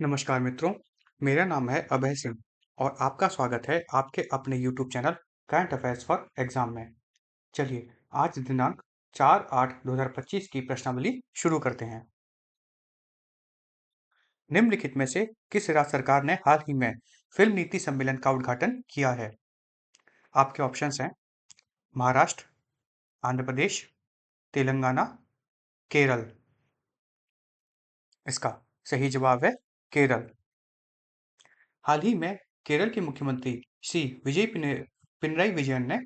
नमस्कार मित्रों, मेरा नाम है अभय सिंह और आपका स्वागत है आपके अपने YouTube channel current affairs for exam में। चलिए आज दिनांक 4/8/2025 की प्रश्नावली शुरू करते हैं। निम्नलिखित में से किस राज्य सरकार ने हाल ही में फिल्म नीति सम्मेलन का उद्घाटन किया है? आपके ऑप्शंस हैं महाराष्ट्र, आंध्र प्रदेश, तेलंगाना, केरल। इसका सही जवाब है केरल। हाल ही में केरल के मुख्यमंत्री श्री पिनराई विजयन ने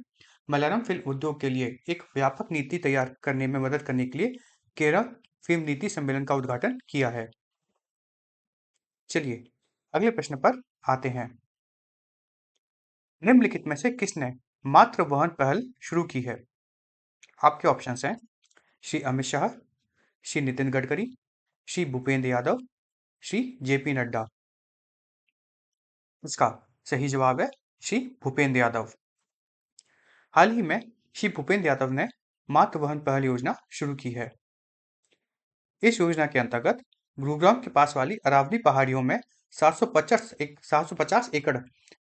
मलयालम फिल्म उद्योग के लिए एक व्यापक नीति तैयार करने में मदद करने के लिए केरल फिल्म नीति सम्मेलन का उद्घाटन किया है। चलिए अगले प्रश्न पर आते हैं। निम्नलिखित में से किसने मातृ वहन पहल शुरू की है? आपके ऑप्शंस हैं श्री अमित शाह, श्री नितिन गडकरी, श्री भूपेंद्र यादव, श्री जेपी नड्डा। इसका सही जवाब है श्री भूपेंद्र यादव। हाल ही में श्री भूपेंद्र यादव ने मातृ वहन पहल योजना शुरू की है। इस योजना के अंतर्गत गुरुग्राम के पास वाली अरावली पहाड़ियों में 750 एकड़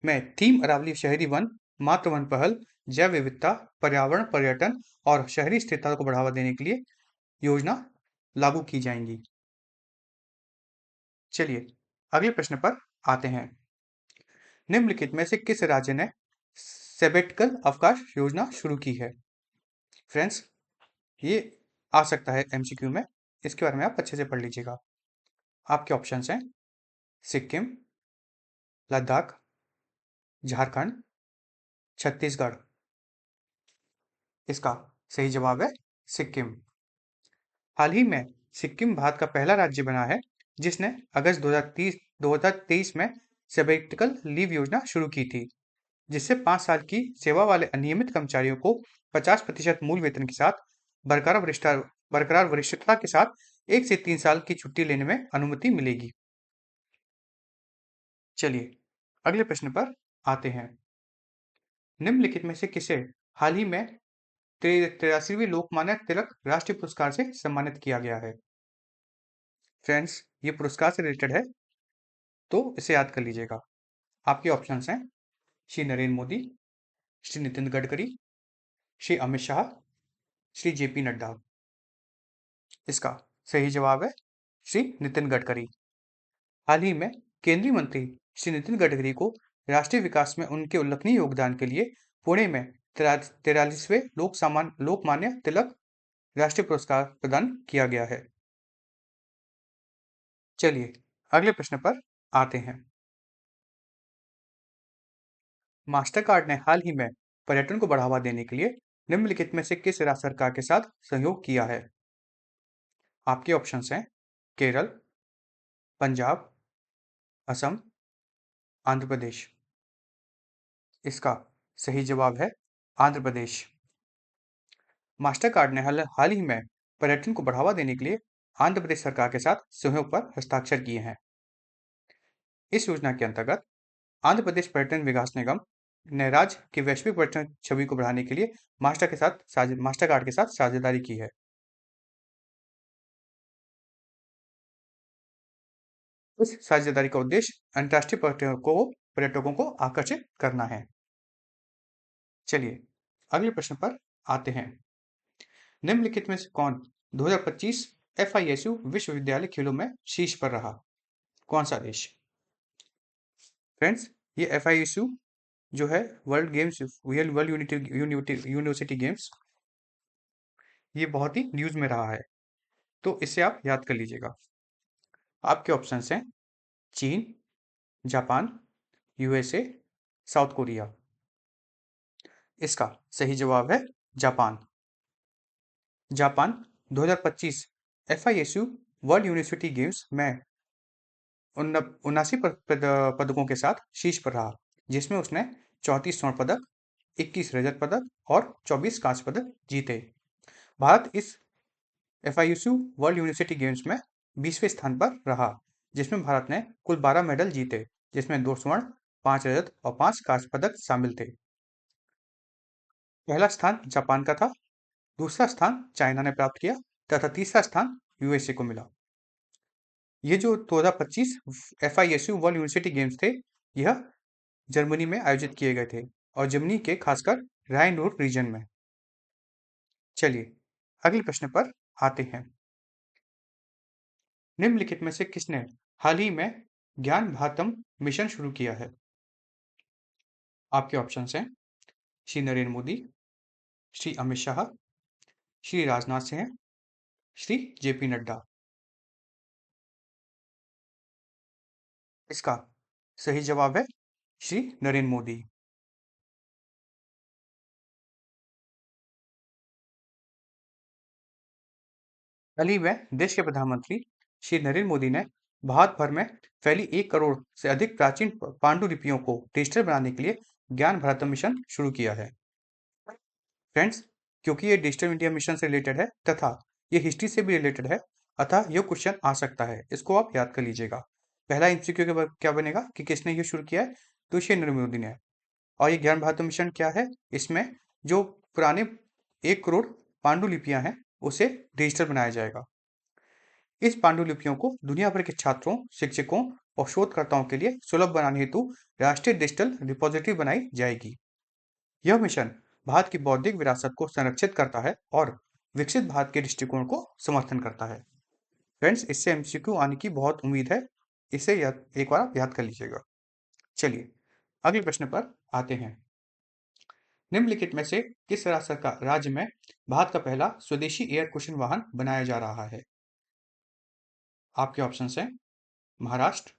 में थीम अरावली शहरी वन मातृ वन पहल जैव विविधता, पर्यावरण, पर्यटन और शहरी स्थिरता को बढ़ावा देने के लिए योजना लागू की जाएंगी। चलिए अगले प्रश्न पर आते हैं। निम्नलिखित में से किस राज्य ने सेबेटिकल अवकाश योजना शुरू की है? फ्रेंड्स, ये आ सकता है एमसीक्यू में, इसके बारे में आप अच्छे से पढ़ लीजिएगा। आपके ऑप्शंस हैं सिक्किम, लद्दाख, झारखंड, छत्तीसगढ़। इसका सही जवाब है सिक्किम। हाल ही में सिक्किम भारत का पहला राज्य बना है जिसने अगस्त 2023 में सेबेटिकल लीव योजना शुरू की थी, जिससे 5 साल की सेवा वाले अनियमित कर्मचारियों को 50% मूल वेतन के साथ बरकरार वरिष्ठता के साथ 1 से 3 साल की छुट्टी लेने में अनुमति मिलेगी। चलिए अगले प्रश्न पर आते हैं। निम्नलिखित में से किसे हाल ही में 83वीं लोकमान्य तिलक राष्ट्रीय पुरस्कार से सम्मानित किया गया है? फ्रेंड्स, ये पुरस्कार से रिलेटेड है, तो इसे याद कर लीजिएगा। आपके ऑप्शंस हैं श्री नरेंद्र मोदी, श्री नितिन गडकरी, श्री अमित शाह, श्री जेपी नड्डा। इसका सही जवाब है श्री नितिन गडकरी। हाल ही में केंद्रीय मंत्री श्री नितिन गडकरी को राष्ट्रीय विकास में उनके उल्लेखनीय योगदान के लिए पुणे में 43वें लोकमान्य तिलक राष्ट्रीय पुरस्कार प्रदान किया गया है। चलिए अगले प्रश्न पर आते हैं। मास्टरकार्ड ने हाल ही में पर्यटन को बढ़ावा देने के लिए निम्नलिखित में से किस राज्य सरकार के साथ सहयोग किया है? आपके ऑप्शंस हैं केरल, पंजाब, असम, आंध्र प्रदेश। इसका सही जवाब है आंध्र प्रदेश। मास्टरकार्ड ने हाल ही में पर्यटन को बढ़ावा देने के लिए आंध्र प्रदेश सरकार के साथ सहयोग पर हस्ताक्षर किए हैं। इस योजना के अंतर्गत आंध्र प्रदेश पर्यटन विकास निगम ने राज्य की वैश्विक पर्यटन छवि को बढ़ाने के लिए मास्टरकार्ड के साथ साझेदारी की है। इस साझेदारी का उद्देश्य अंतर्राष्ट्रीय पर्यटकों को आकर्षित करना है। चलिए अगले प्रश्न पर आते हैं। निम्नलिखित में से कौन 2025 FISU विश्वविद्यालय खेलों में शीर्ष पर रहा? कौन सा देश? फ्रेंड्स, ये FISU जो है वर्ल्ड यूनिवर्सिटी गेम्स, ये बहुत ही न्यूज में रहा है, तो इसे आप याद कर लीजिएगा। आपके ऑप्शंस हैं चीन, जापान, USA, साउथ कोरिया। इसका सही जवाब है Japan. Japan 2025 FISU world university games में 79 पदकों के साथ शीर्ष पर रहा, जिसमें उसने 34 स्वर्ण पदक, 21 रजत पदक और 24 कांस्य पदक जीते। भारत इस FISU वर्ल्ड यूनिवर्सिटी गेम्स में 20वें स्थान पर रहा, जिसमें भारत ने कुल 12 मेडल जीते, जिसमें 2 स्वर्ण, 5 रजत और 5 कांस्य पदक शामिल थे। पहला स्थान जापान का था, दूसरा स्थान चाइना ने प्राप्त किया तथा तीसरा स्थान USA को मिला। ये जो 2025 FISU वर्ल्ड यूनिवर्सिटी गेम्स थे, यह जर्मनी में आयोजित किए गए थे और जर्मनी के खासकर राइन रूर रीजन में। चलिए अगले प्रश्न पर आते हैं। निम्नलिखित में से किसने हाल ही में ज्ञान भारतम मिशन शुरू किया है? आपके ऑप्शन हैं श्री नरेंद्र मोदी, श्री अमित शाह, श्री राजनाथ सिंह, श्री JP नड्डा। इसका सही जवाब है श्री नरेंद्र मोदी। हाल ही में देश के प्रधानमंत्री श्री नरेंद्र मोदी ने भारत भर में फैली 1 करोड़ से अधिक प्राचीन पांडुलिपियों को डिजिटल बनाने के लिए ज्ञान भारतम मिशन शुरू किया है। फ्रेंड्स, क्योंकि ये डिजिटल इंडिया मिशन से रिलेटेड है तथा ये हिस्ट्री से भी रिलेटेड है, अतः ये क्वेश्चन आ सकता है, इसको आप याद कर लीजिएगा। पहला MCQ के बाद क्या बनेगा कि किसने ये शुरू किया है, तो श्री नरेंद्र मोदी ने। और ये ज्ञान भारत मिशन क्या है, इसमें जो पुराने 1 करोड़ पांडुलिपियां हैं उसे डिजिटल बनाया जाएगा। इस पांडुलिपियों को दुनिया भर के छात्रों, शिक्षकों और शोधकर्ताओं के लिए सुलभ बनाने हेतु राष्ट्रीय डिजिटल रिपोजिटरी बनाई जाएगी। यह मिशन भारत की बौद्धिक विरासत को संरक्षित करता है और विकसित भारत के दृष्टिकोण को समर्थन करता है। फ्रेंड्स, इससे MCQ आने की बहुत उम्मीद है, इसे एक बार आप याद कर लीजिएगा। चलिए अगले प्रश्न पर आते हैं। निम्नलिखित में से किस राज्य में भारत का पहला स्वदेशी एयर कुशन वाहन बनाया जा रहा है? आपके ऑप्शन हैं महाराष्ट्र,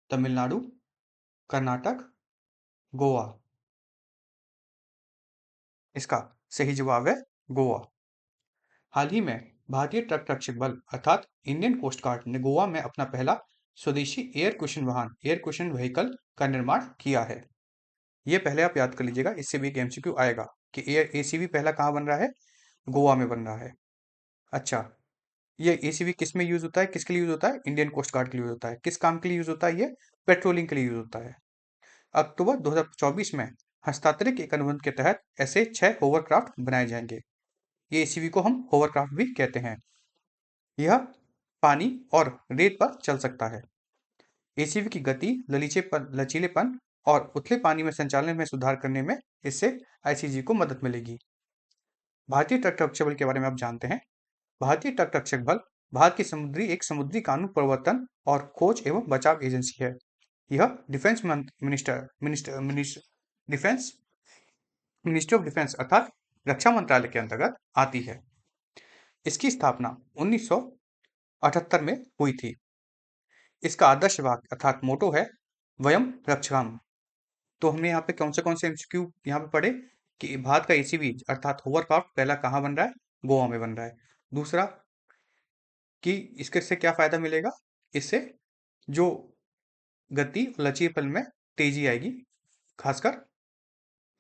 तमिलनाडु, कर्नाटक, गोवा। इसका सही जवाब है गोवा। हाल ही में भारतीय तट रक्षक बल अर्थात इंडियन कोस्ट गार्ड ने गोवा में अपना पहला स्वदेशी एयर कुशन वाहन, एयर कुशन व्हीकल का निर्माण किया है। ये पहले आप याद कर लीजिएगा, इससे भी एक MCQ आएगा कि एयर ACV पहला कहाँ बन रहा है, गोवा में बन रहा है। अच्छा, ये ACV किस में यूज होता है, किसके लिए यूज होता है? इंडियन कोस्ट गार्ड के लिए यूज होता है। किस काम के लिए यूज होता है? ये पेट्रोलिंग के लिए यूज होता है। अक्टूबर 2024 में हस्तांतरित एक अनुबंध के तहत ऐसे 6 होवरक्राफ्ट बनाए जाएंगे। ये ACV को हम होवरक्राफ्ट भी कहते हैं। यह पानी और रेत पर चल सकता है। ACV की गति, लचीलेपन और उथले पानी में संचालन में सुधार करने में इससे ICG को मदद मिलेगी। भारतीय तट रक्षक बल के बारे में आप जानते हैं। भारतीय तट रक्षक बल भारत की एक समुद्री कानून प्रवर्तन और खोज एवं बचाव एजेंसी है। यह डिफेंस मिनिस्ट्री ऑफ डिफेंस अर्थात रक्षा मंत्रालय के अंतर्गत आती है। इसकी स्थापना 1978 में हुई थी। इसका आदर्श वाक्य अर्थात मोटो है वयम रक्षाम। तो हमने यहाँ पे कौन से MCQ यहाँ पे पढ़े कि भारत का ACV अर्थात होवरक्राफ्ट पहला कहाँ बन रहा है, गोवा में बन रहा है। दूसरा कि इसके से क्या फायदा मिलेगा, इससे जो गति लचीलेपन में तेजी आएगी, खासकर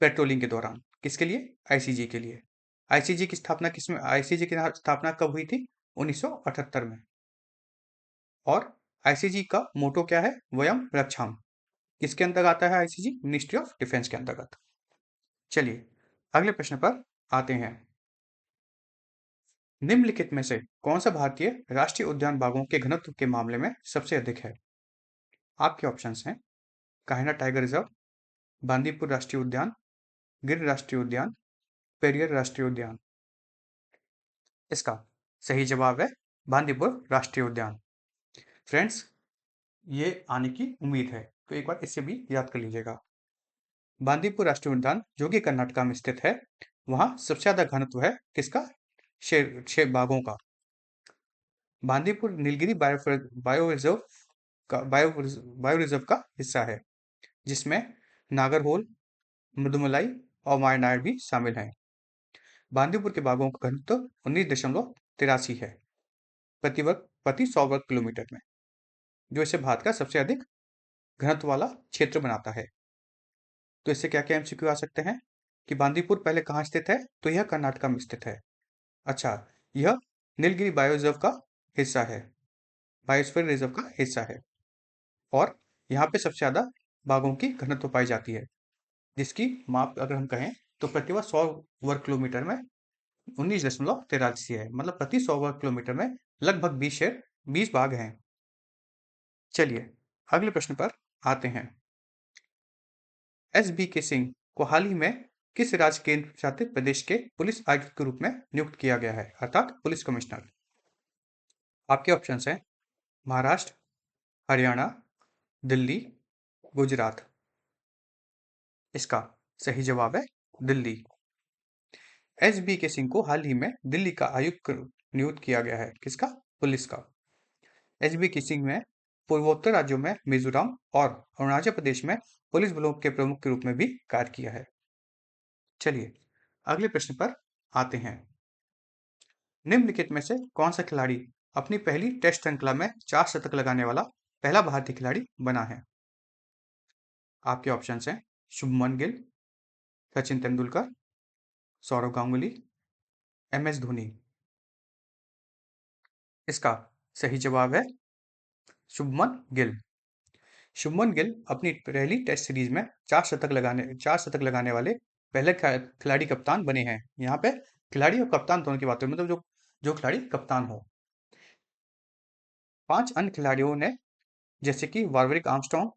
पेट्रोलिंग के दौरान। किसके लिए? ICG के लिए। ICG की स्थापना किसमें, ICG की स्थापना कब हुई थी? 1978 में। और ICG का मोटो क्या है? वयम रक्षाम। किसके अंतर्गत आता है ICG? मिनिस्ट्री ऑफ डिफेंस के अंतर्गत। चलिए अगले प्रश्न पर आते हैं। निम्नलिखित में से कौन सा भारतीय राष्ट्रीय उद्यान बाघों के घनत्व के मामले में सबसे अधिक है? आपके ऑप्शंस हैं कान्हा टाइगर रिजर्व, बांदीपुर राष्ट्रीय उद्यान, गिर राष्ट्रीय उद्यान, पेरियर राष्ट्रीय उद्यान। इसका सही जवाब है बांदीपुर राष्ट्रीय उद्यान। फ्रेंड्स, ये आने की उम्मीद है, तो एक बार इसे भी याद कर लीजिएगा। बांदीपुर राष्ट्रीय उद्यान जो कि कर्नाटका में स्थित है, वहां सबसे ज्यादा घनत्व है किसका? शेर बाघों का। Bandipur Nilgiri bio reserve bio reserve का हिस्सा है, जिसमें नागरहोल, मुदुमलाई और मायनाड भी शामिल हैं। बांदीपुर के बाघों का घनत्व 19.83 है प्रति 100 वर्ग किलोमीटर में, जो इसे भारत का सबसे अधिक घनत्व वाला क्षेत्र बनाता है। तो इससे क्या क्या MCQ आ सकते हैं कि बांदीपुर पहले कहाँ स्थित है, तो यह कर्नाटका में स्थित है। अच्छा, यह नीलगिरी बायो रिजर्व का हिस्सा है, बायोस्फीयर रिजर्व का हिस्सा है, और यहाँ पे सबसे ज्यादा बाघों की घनत्व पाई जाती है, जिसकी माप अगर हम कहें तो प्रति 100 वर्ग किलोमीटर में 19.83 है। मतलब प्रति 100 वर्ग किलोमीटर में लगभग 20 बाघ हैं। चलिए अगले प्रश्न पर आते हैं। एस बी के सिंह को हाल ही में किस राज्य केंद्र शासित प्रदेश के पुलिस आयुक्त के रूप में नियुक्त किया गया है, अर्थात पुलिस कमिश्नर? आपके ऑप्शंस हैं महाराष्ट्र, हरियाणा, दिल्ली, गुजरात। इसका सही जवाब है दिल्ली। एस बी के सिंह को हाल ही में दिल्ली का आयुक्त नियुक्त किया गया है। किसका? पुलिस का। एस बी के सिंह ने पूर्वोत्तर राज्यों में मिजोरम और अरुणाचल प्रदेश में पुलिस बलों के प्रमुख के रूप में भी कार्य किया है। चलिए अगले प्रश्न पर आते हैं। निम्नलिखित में से कौन सा खिलाड़ी अपनी पहली टेस्ट श्रृंखला में 4 शतक लगाने वाला पहला भारतीय खिलाड़ी बना है? आपके ऑप्शंस हैं शुभमन गिल, सचिन तेंदुलकर, सौरव गांगुली, एम एस धोनी। इसका सही जवाब है शुभमन गिल। शुभमन गिल अपनी पहली टेस्ट सीरीज में 4 शतक लगाने वाले पहले खिलाड़ी कप्तान बने हैं। यहाँ पे खिलाड़ी और कप्तान दोनों की बात है, मतलब जो खिलाड़ी कप्तान हो। 5 अन्य खिलाड़ियों ने जैसे कि Warwick Armstrong,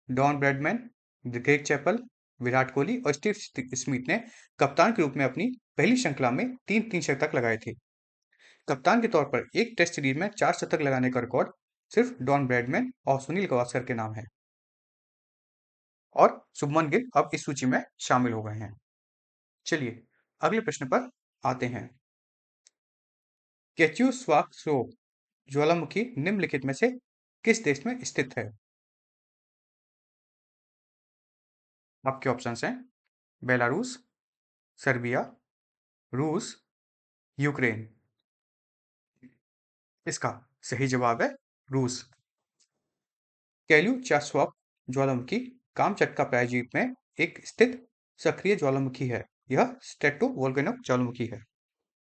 Don Bradman, Greg Chappell, Virat Kohli और स्टीव स्मिथ ने कप्तान के रूप में अपनी पहली श्रृंखला में 3 शतक लगाए थे। कप्तान के तौर पर एक टेस्ट सीरीज में 4 शतक लगाने का रिकॉर्ड सिर्फ डॉन ब्रैडमैन और सुनील गावस्कर के नाम है, और शुभमन गिल अब इस सूची में शामिल हो गए हैं। चलिए अगले प्रश्न पर आते हैं। केचुसवाक्सो ज्वालामुखी निम्नलिखित में से किस देश में स्थित है? आपके ऑप्शंस हैं बेलारूस, सर्बिया, रूस, यूक्रेन। इसका सही जवाब है रूस। केल्यूचास्वाप ज्वालामुखी कामचटका प्रायद्वीप में एक स्थित सक्रिय ज्वालामुखी है। यह स्ट्रेटोवोल्केनिक ज्वालामुखी है।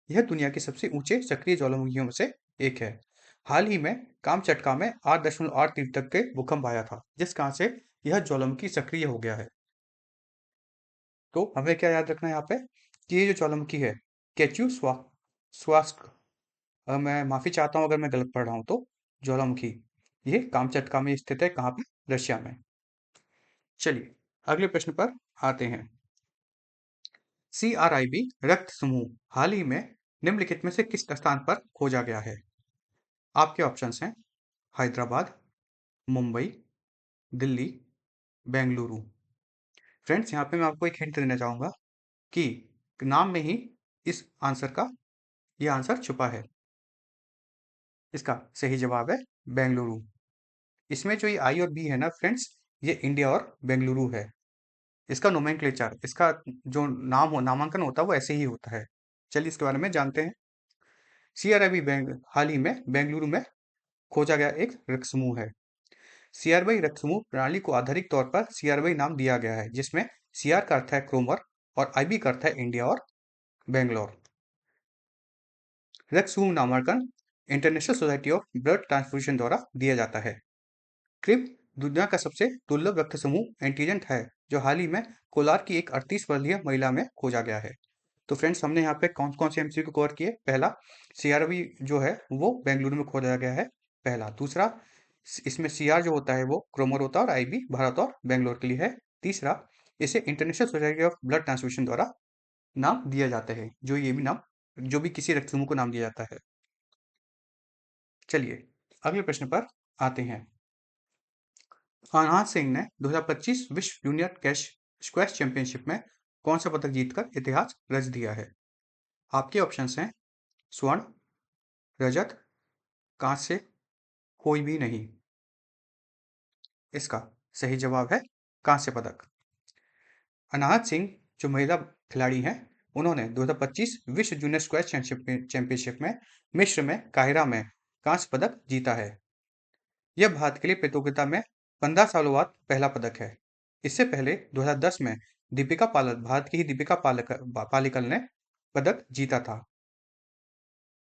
यह दुनिया के सबसे ऊंचे सक्रिय ज्वालामुखियों में से एक है। हाल ही में कामचटका में 8.8 तीव्र तक के भूकंप आया था, जिस कारण से यह ज्वालामुखी सक्रिय हो गया है। तो हमें क्या याद रखना है यहाँ पे कि ये जो ज्वालामुखी है केचू स्वास्क, मैं माफी चाहता हूँ अगर मैं गलत पढ़ रहा हूँ तो, ज्वालामुखी ये कामचटका में स्थित है। कहाँ पे? रशिया में। चलिए अगले प्रश्न पर आते हैं। CRIB रक्त समूह हाल ही में निम्नलिखित में से किस स्थान पर खोजा गया है? आपके ऑप्शंस हैं हैदराबाद, मुंबई, दिल्ली, बेंगलुरु। फ्रेंड्स यहाँ पे मैं आपको एक हिंट देना चाहूंगा कि नाम में ही इस आंसर का यह आंसर छुपा है। इसका सही जवाब है बेंगलुरु। इसमें जो ये आई और बी है ना फ्रेंड्स, ये इंडिया और बेंगलुरु है। इसका नोमेनक्लेचर, इसका जो नामांकन होता है वो ऐसे ही होता है। चलिए इसके बारे में जानते हैं। CRIB हाल ही में बेंगलुरु में खोजा गया एक रक्त समूह है। CRIB रक्त समूह प्रणाली को आधारिक तौर पर CRIB नाम दिया गया है, जिसमें CR का अर्थ है क्रोमर और IB का अर्थ है इंडिया और बेंगलोर। रक्त समूह नामांकन international society of blood transfusion द्वारा दिया जाता है। क्रिब दुनिया का सबसे दुर्लभ रक्त समूह एंटीजेंट है, जो हाल ही में कोलार की एक 38 वर्षीय महिला में खोजा गया है। तो फ्रेंड्स हमने यहाँ पे कौन कौन से MCQ कवर किए? पहला, CRB जो है वो बेंगलुरु में खोजा गया है, पहला। दूसरा, इसमें CR जो होता है वो क्रोमर होता है और IB भारत और बेंगलोर के लिए है। तीसरा, इसे international society of blood transfusion द्वारा नाम दिया जाता है, जो ये भी नाम, जो भी किसी रक्त समूह को नाम दिया जाता है। चलिए अगले प्रश्न पर आते हैं। अनहद सिंह ने 2025 विश्व जूनियर कैश स्क्वैश चैंपियनशिप में कौन सा पदक जीतकर इतिहास रच दिया है? आपके ऑप्शंस हैं स्वर्ण, रजत, कांस्य, कोई भी नहीं। इसका सही जवाब है कांस्य पदक। अनाहत सिंह जो महिला खिलाड़ी हैं, उन्होंने 2025 विश्व जूनियर स्क्वैश चैंपियनशिप में मिस्र में काहिरा में कांस्य पदक जीता है। यह भारत के लिए प्रतियोगिता में 15 सालों बाद पहला पदक है। इससे पहले 2010 में दीपिका पाल भारत की ही दीपिका पालिकल ने पदक जीता था।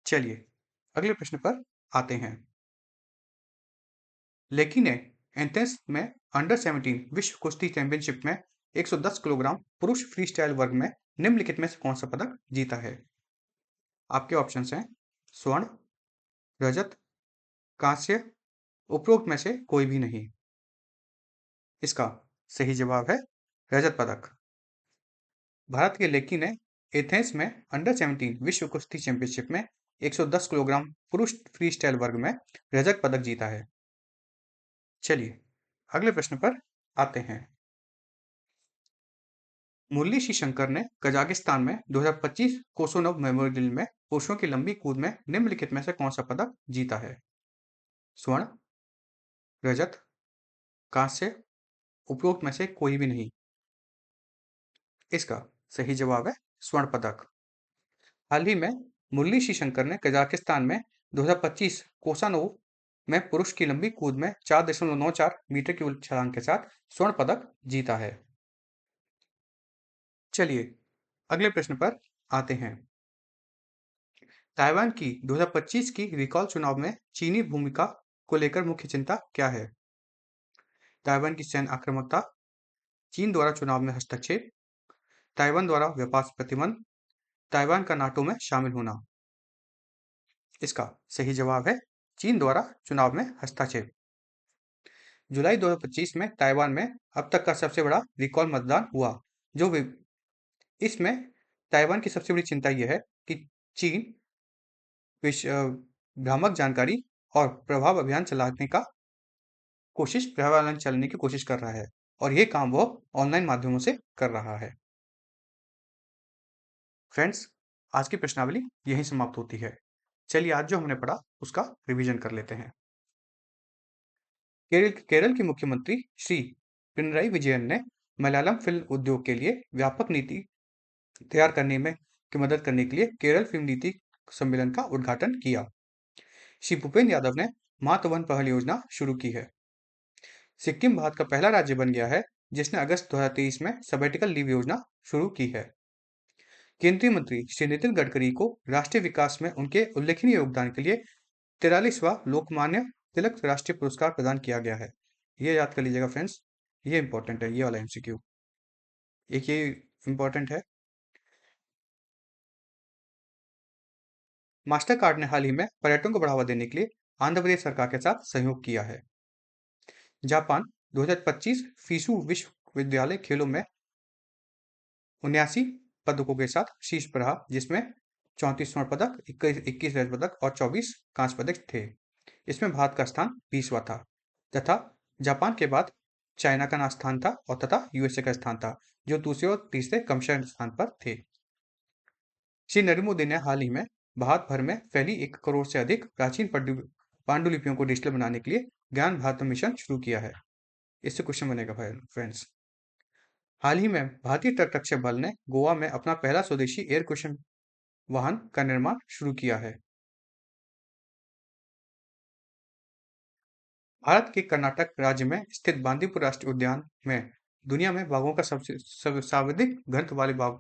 चलिए अगले प्रश्न पर आते हैं। लेकी ने एथेंस में अंडर 17 विश्व कुश्ती चैंपियनशिप में 110 किलोग्राम पुरुष फ्री स्टाइल वर्ग में निम्नलिखित में से कौन सा पदक जीता है? आपके ऑप्शंस हैं स्वर्ण, रजत, कांस्य, उपरोक्त में से कोई भी नहीं। इसका सही जवाब है रजत पदक। भारत के लेकी ने एथेंस में अंडर 17 विश्व कुश्ती चैंपियनशिप में 110 किलोग्राम पुरुष फ्री स्टाइल वर्ग में रजत पदक जीता है। चलिए अगले प्रश्न पर आते हैं। मुरली श्रीशंकर ने कजाकिस्तान में 2025 कोसोनोव मेमोरियल में पुरुषों की लंबी कूद में निम्नलिखित में से कौन सा पदक जीता है? स्वर्ण, रजत, कांस्य, उपरोक्त में से कोई भी नहीं। इसका सही जवाब है स्वर्ण पदक। हाल ही में मुरली श्रीशंकर ने कजाकिस्तान में 2025 कोसानोव में पुरुष की लंबी कूद में 4.94 मीटर की छलांग के साथ स्वर्ण पदक जीता है। चलिए अगले प्रश्न पर आते हैं। ताइवान की 2025 की रिकॉल चुनाव में चीनी भूमिका को लेकर मुख्य चिंता क्या है? ताइवान की सैन्य आक्रामकता, चीन द्वारा चुनाव में हस्तक्षेप, ताइवान द्वारा व्यापार प्रतिबंध, ताइवान का नाटो में शामिल होना। इसका सही जवाब है चीन द्वारा चुनाव में हस्तक्षेप। जुलाई 2025 में ताइवान में अब तक का सबसे बड़ा रिकॉल मतदान हुआ, जो इसमें ताइवान की सबसे बड़ी चिंता यह है कि चीन भ्रामक जानकारी और प्रभाव अभियान चलाने की कोशिश कर रहा है, और ये काम वो ऑनलाइन माध्यमों से कर रहा है। फ्रेंड्स, आज की प्रश्नावली यहीं समाप्त होती है। चलिए आज जो हमने पढ़ा उसका रिवीजन कर लेते हैं। केरल के मुख्यमंत्री श्री पिनराई विजयन ने मलयालम फिल्म उद्योग के लिए व्यापक नीति तैयार करने में की मदद करने के लिए केरल फिल्म नीति सम्मेलन का उद्घाटन किया। श्री भूपेंद्र यादव ने मातृ वन पहल योजना शुरू की है। सिक्किम भारत का पहला राज्य बन गया है जिसने अगस्त 2023 में सबैटिकल लीव योजना शुरू की है। केंद्रीय मंत्री श्री नितिन गडकरी को राष्ट्रीय विकास में उनके उल्लेखनीय योगदान के लिए 43वां लोकमान्य तिलक राष्ट्रीय पुरस्कार प्रदान किया गया है। ये याद कर लीजिएगा फ्रेंड्स, ये इंपॉर्टेंट है, ये वाला एमसीक्यू एक ये इंपॉर्टेंट है। मास्टर कार्ड ने हाल ही में पर्यटन को बढ़ावा देने के लिए आंध्र प्रदेश सरकार के साथ सहयोग किया है। जापान 2025 फीसू विश्वविद्यालय खेलों में 79 पदकों के साथ शीर्ष पर रहा, जिसमें 34 स्वर्ण पदक, 21 रजत पदक और 24 कांस्य पदक थे। इसमें भारत का स्थान 20वां था तथा जापान के बाद चाइना का स्थान था और तथा यूएसए का स्थान था, जो दूसरे और तीसरे क्रमशः स्थान पर थे। श्री नरेंद्र मोदी ने हाल ही में भारत भर में फैली 1 करोड़ से अधिक प्राचीन पांडुलिपियों को डिजिटल बनाने के लिए ज्ञान भारत मिशन शुरू किया है। इससे क्वेश्चन बनेगा फ्रेंड्स। हाल ही में भारतीय तटरक्षक बल ने गोवा में अपना पहला स्वदेशी एयर क्वेश्चन वाहन का निर्माण शुरू किया है। भारत के कर्नाटक राज्य में स्थित बांदीपुर राष्ट्रीय उद्यान में दुनिया में बाघों का सबसे सर्वाधिक घनत्व वाले बाघ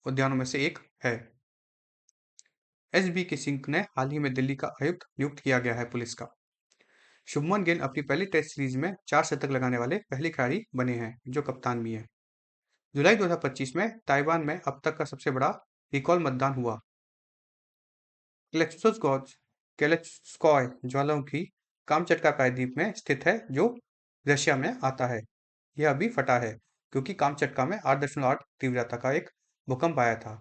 उद्यानों में से एक है। एसबी के सिंह ने हाल ही में दिल्ली का आयुक्त नियुक्त किया गया है पुलिस का। शुभमन गिल अपनी पहली टेस्ट सीरीज में 4 शतक लगाने वाले पहले खिलाड़ी बने हैं, जो कप्तान भी हैं। जुलाई 2025 में ताइवान में अब तक का सबसे बड़ा रिकॉल मतदान हुआ। केलेस्कोय ज्वालामुखी कामचटका प्रायद्वीप में स्थित है, जो रशिया में आता है। यह अभी फटा है क्योंकि कामचटका में 8.8 तीव्रता का एक भूकंप आया था।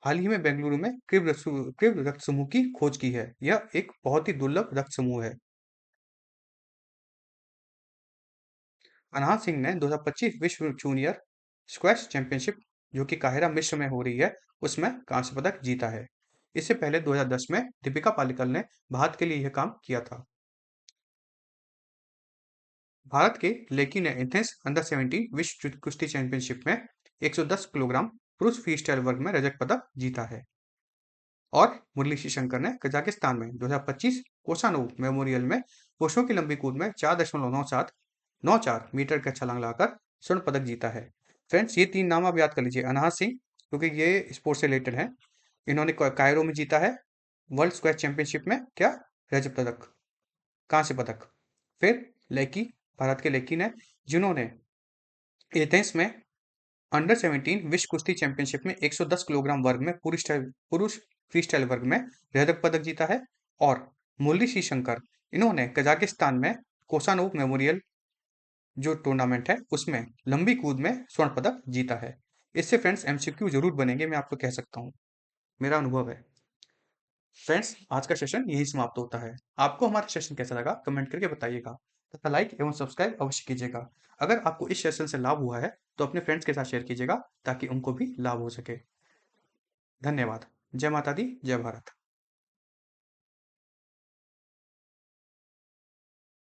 हाल ही में बेंगलुरु में क्रिब रक्त समूह की खोज की है। यह एक बहुत ही दुर्लभ रक्त समूह है। अनहार सिंह ने 2025 विश्व जूनियर स्क्वैश चैंपियनशिप, जो कि काहिरा मिस्र में हो रही है, उसमें कांस्य पदक जीता है। इससे पहले 2010 में दीपिका पालिकल ने भारत के लिए यह काम किया था। भारत के लेकी ने एथेंस अंडर 17 विश्व कुश्ती चैंपियनशिप में 110 किलोग्राम पुरुष फ्री स्टाइल वर्ग में रजत पदक जीता है। और मुरली श्रीशंकर ने कजाकिस्तान में 2025 कोसानोव मेमोरियल में पुरुषों की लंबी कूद में 4.94 मीटर का छलांग लगाकर स्वर्ण पदक जीता है। फ्रेंड्स, ये 3 नाम आप याद कर लीजिए। अनहार सिंह, क्योंकि ये स्पोर्ट्स से रिलेटेड है, इन्होंने कायरो में जीता है वर्ल्ड स्क्वैश चैंपियनशिप में क्या रजत पदक, कांस्य पदक। फिर लेकी, भारत के लेकी ने, जिन्होंने एथेंस में अंडर 17 विश्व कुश्ती चैंपियनशिप में 110 किलोग्राम वर्ग में पुरुष फ्री स्टाइल वर्ग में रजत पदक जीता है। और मुरली सी शंकर, इन्होंने कजाकिस्तान में कोसानोव मेमोरियल जो टूर्नामेंट है उसमें लंबी कूद में स्वर्ण पदक जीता है। इससे फ्रेंड्स एमसीक्यू जरूर बनेंगे, मैं आपको कह सकता हूँ, मेरा अनुभव है। फ्रेंड्स आज का सेशन यही समाप्त होता है। आपको हमारा सेशन कैसा लगा कमेंट करके बताइएगा तथा लाइक एवं सब्सक्राइब अवश्य कीजिएगा। अगर आपको इस सेशन से लाभ हुआ है तो अपने फ्रेंड्स के साथ शेयर कीजिएगा ताकि उनको भी लाभ हो सके। धन्यवाद। जय माता दी, जय भारत।